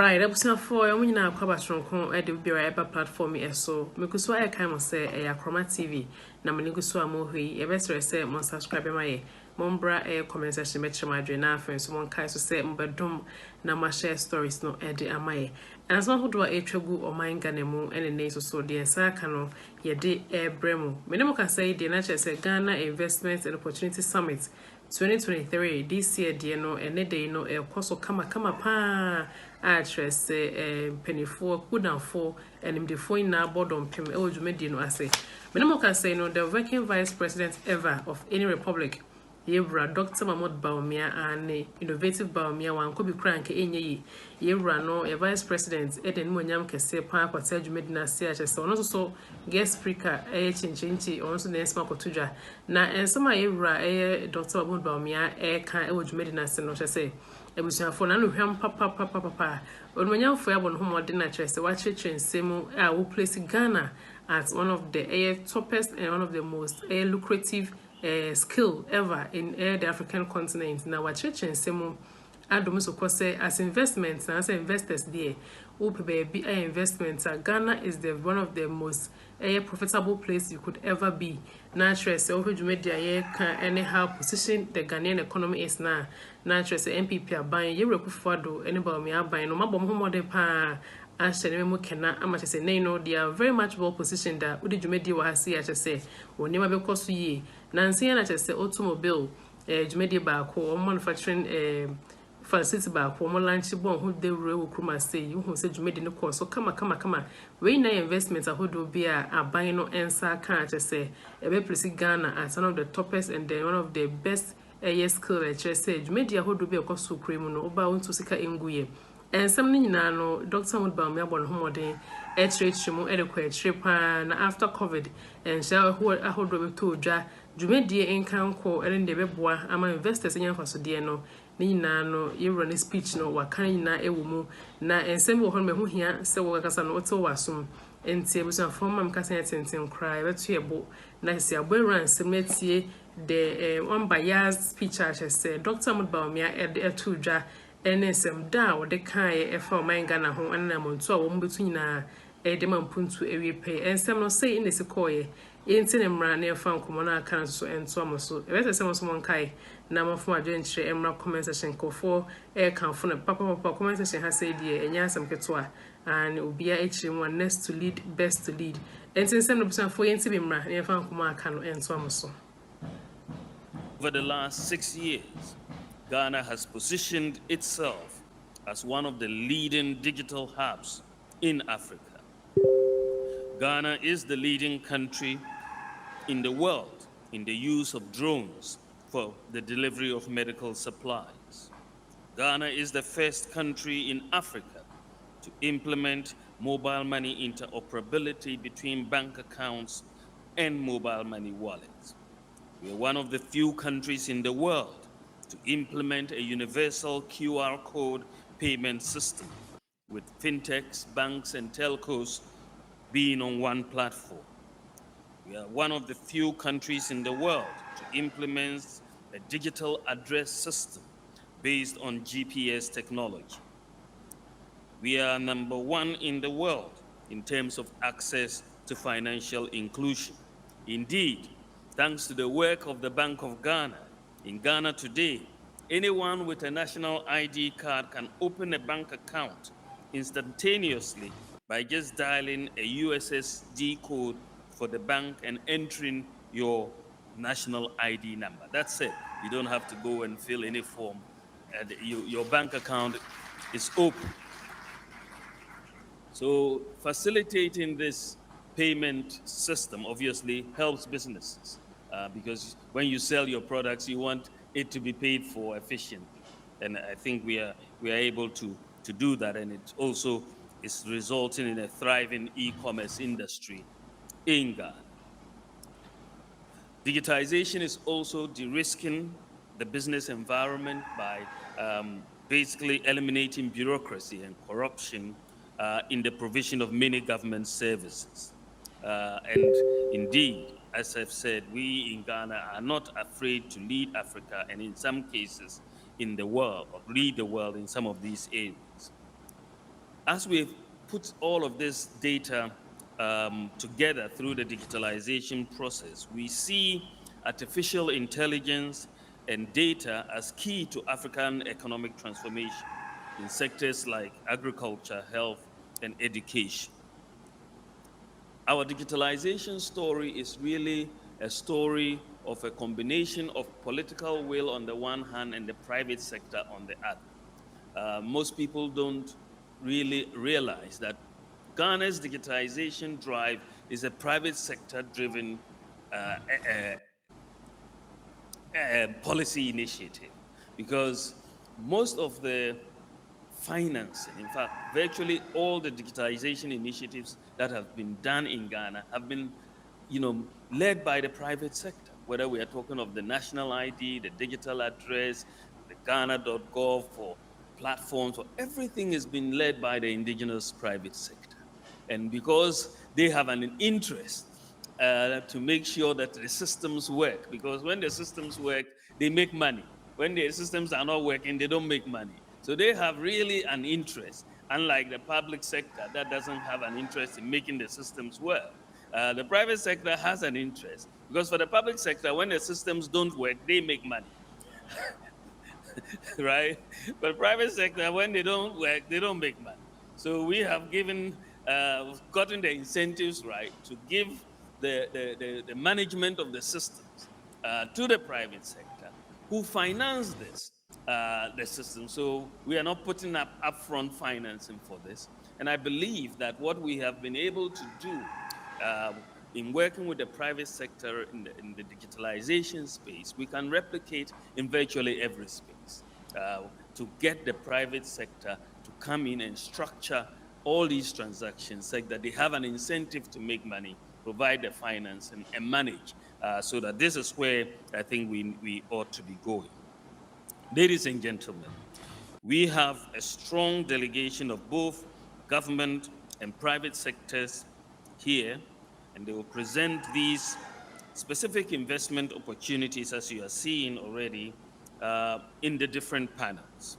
Right, ebusia for you nyina akwa batronko e de bia eba platform eso mekuso e kan mo se e Akroma TV na me niguso amohwi e besere se mo subscribe ma ye mo mbra e comment section me chema adwe na afen so mo kai so se mbedom na ma share stories no e de amaye and so hodo e twegu o man Ghana mu ene ne so de ensa ka no ye de e bremu me ne mo ka say de na che se Ghana Investment and Opportunity Summit 2023 this year de no ene de no e koso kama pa address penifo kudanfo enimdefo ina board on pem e odwumedi no ase menemo ka say no the working vice president ever of any republic yewura Dr. Mahmoud Bawumia and innovative Bawumia wan ko bi krank enye yewura no e vice president eden monyam kese pa kwata adwumedi na ase akyese ono so guest speaker chinchinchi ono so na esma kotodwa na ensema yewura Dr. Mahmoud Bawumia kan odwumedi na ase no kyese ebusuafo na no hwam papa onmanyamfo ya bon homode na kyerese wa kyerkyere nsemu a wo place Ghana as one of the toppest and one of the most lucrative skill ever in the African continent. Now wa kyerkyere nsemu adom so kose as investments and as investors there open baby investments Ghana is the one of the most profitable place you could ever be. Naturally, so media can anyhow position the Ghanaian economy is now. Naturally, so MPP are buying Europe for do anybody me are buying no mabom homo de pa actually me kena amache say no they are very much well positioned that udi dwumedi wa hase ya say woni ma be koso yi nansi ya na say automobile dwumedi ba ko manufacturing facility ba ko mo launch bon ho de rewo kruma say you hu say dwumedi ne ko so kama we na investment ahodo bi a aban no ensa kan say e be place Ghana as one of the toppest and then one of the best skill say dwumedi ahodo bi e ko so kremu no oba won to sika enguye and some nyina no Dr. Mahmoud Bawumia bon homoden etrechimo edekwa etrepa na after covid and shall who ahodo be to dwa dwumedi enkanko ene de beboa ama investors nyanfa so de no nyina no yewro speech no wakan nyina ewo mu na ensem wo ho me ho hia se wo kasa no oto wasom enti ebusuafo mam kasa yetenten cry beto yebo na se aboran semnetie the unbiased speech say Dr. Mahmoud Bawumia to dwa enesem da wo de kan efa o man Ghana ho anam nto a wo mbetu nyina de mampuntu ewie pay ensem no say in the sekoye enti ne mra na efa nkomo na aka so ento amoso ebese sem so monkai na mafo adwentre emra comment section kofo kan fo na papa comment section ha say die enya asem keto and obia echiri one next to lead best to lead enti ensem no busan fo yenti bi mra na efa nkomo aka no ento amoso. Over the last 6 years, Ghana has positioned itself as one of the leading digital hubs in Africa. Ghana is the leading country in the world in the use of drones for the delivery of medical supplies. Ghana is the first country in Africa to implement mobile money interoperability between bank accounts and mobile money wallets. We are one of the few countries in the world to implement a universal QR code payment system, with fintechs, banks, and telcos being on one platform. We are one of the few countries in the world to implement a digital address system based on GPS technology. We are number one in the world in terms of access to financial inclusion. Indeed, thanks to the work of the Bank of Ghana, in Ghana today, anyone with a national ID card can open a bank account instantaneously by just dialing a USSD code for the bank and entering your national ID number. That's it. You don't have to go and fill any form. And your bank account is open. So facilitating this payment system obviously helps businesses. Because when you sell your products, you want it to be paid for efficiently. And I think we are able to do that. And it also is resulting in a thriving e-commerce industry in Ghana. Digitization is also de-risking the business environment by basically eliminating bureaucracy and corruption in the provision of many government services. And indeed, as I've said, we in Ghana are not afraid to lead Africa and in some cases in the world, or lead the world in some of these areas. As we've put all of this data together through the digitalization process, we see artificial intelligence and data as key to African economic transformation in sectors like agriculture, health, and education. Our digitalization story is really a story of a combination of political will on the one hand and the private sector on the other. Most people don't really realize that Ghana's digitization drive is a private sector driven uh, policy initiative because most of the financing, in fact, virtually all the digitization initiatives that have been done in Ghana have been, led by the private sector, whether we are talking of the national ID, the digital address, the Ghana.gov for platforms, or everything has been led by the indigenous private sector. And because they have an interest to make sure that the systems work, because when the systems work, they make money. When the systems are not working, they don't make money. So they have really an interest, unlike the public sector that doesn't have an interest in making the systems work. The private sector has an interest because for the public sector, when the systems don't work, they make money. Right? But private sector, when they don't work, they don't make money. So we have gotten the incentives right to give the management of the systems to the private sector who finance the system. So we are not putting up upfront financing for this. And I believe that what we have been able to do in working with the private sector in the digitalization space, we can replicate in virtually every space to get the private sector to come in and structure all these transactions so that they have an incentive to make money, provide the finance, and manage. So that this is where I think we ought to be going. Ladies and gentlemen, we have a strong delegation of both government and private sectors here, and they will present these specific investment opportunities, as you are seeing already, in the different panels.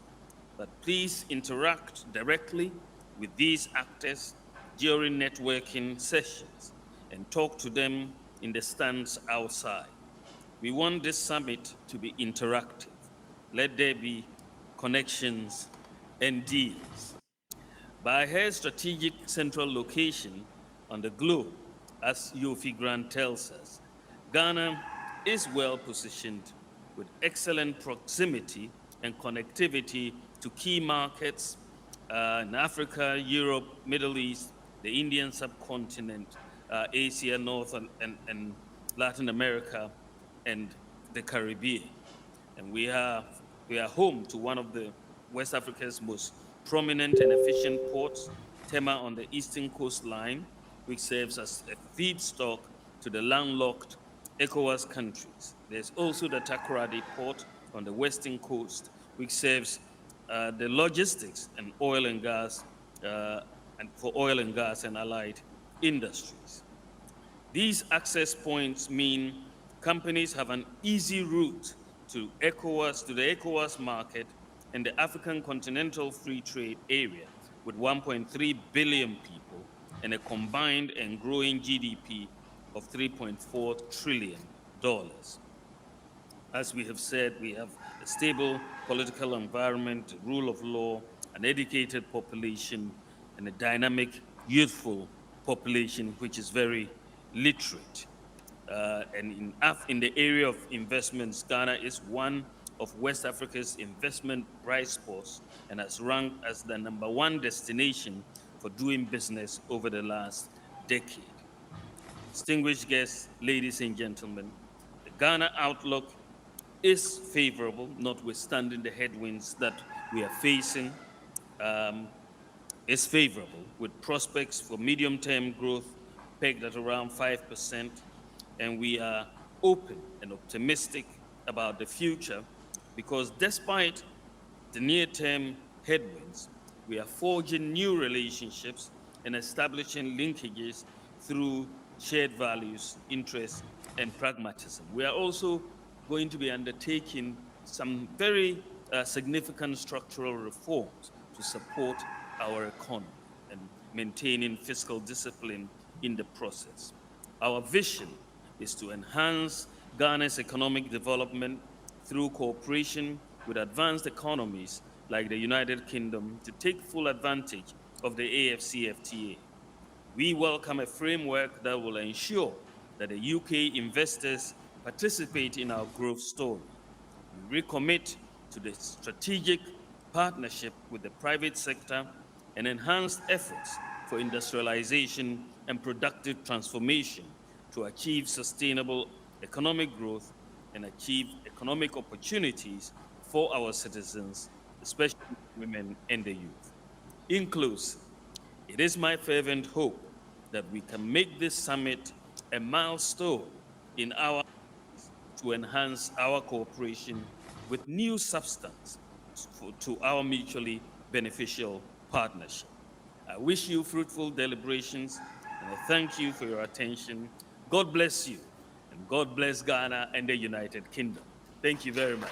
But please interact directly with these actors during networking sessions and talk to them in the stands outside. We want this summit to be interactive. Let there be connections and deals. By her strategic central location on the globe, as Yofi Grant tells us, Ghana is well positioned with excellent proximity and connectivity to key markets in Africa, Europe, Middle East, the Indian subcontinent, Asia, North and Latin America, and the Caribbean. And we are home to one of the West Africa's most prominent and efficient ports, Tema on the eastern coastline, which serves as a feedstock to the landlocked ECOWAS countries. There's also the Takoradi port on the western coast, which serves the logistics and oil and gas, and for oil and gas and allied industries. These access points mean companies have an easy route to the ECOWAS market and the African Continental Free Trade Area with 1.3 billion people and a combined and growing GDP of $3.4 trillion. As we have said, we have a stable political environment, rule of law, an educated population, and a dynamic, youthful population which is very literate. And in the area of investments, Ghana is one of West Africa's investment bright spots and has ranked as the #1 destination for doing business over the last decade. Distinguished guests, ladies and gentlemen, the Ghana outlook is favorable, notwithstanding the headwinds that we are facing. Is favorable with prospects for medium-term growth pegged at around 5%, and we are open and optimistic about the future because despite the near-term headwinds, we are forging new relationships and establishing linkages through shared values, interests, and pragmatism. We are also going to be undertaking some very significant structural reforms to support our economy and maintaining fiscal discipline in the process. Our vision is to enhance Ghana's economic development through cooperation with advanced economies like the United Kingdom to take full advantage of the AFCFTA. We welcome a framework that will ensure that the UK investors participate in our growth story. We recommit to the strategic partnership with the private sector and enhanced efforts for industrialization and productive transformation to achieve sustainable economic growth and achieve economic opportunities for our citizens, especially women and the youth. In closing, it is my fervent hope that we can make this summit a milestone in our to enhance our cooperation with new substance to our mutually beneficial partnership. I wish you fruitful deliberations and I thank you for your attention. God bless you and God bless Ghana and the United Kingdom. Thank you very much.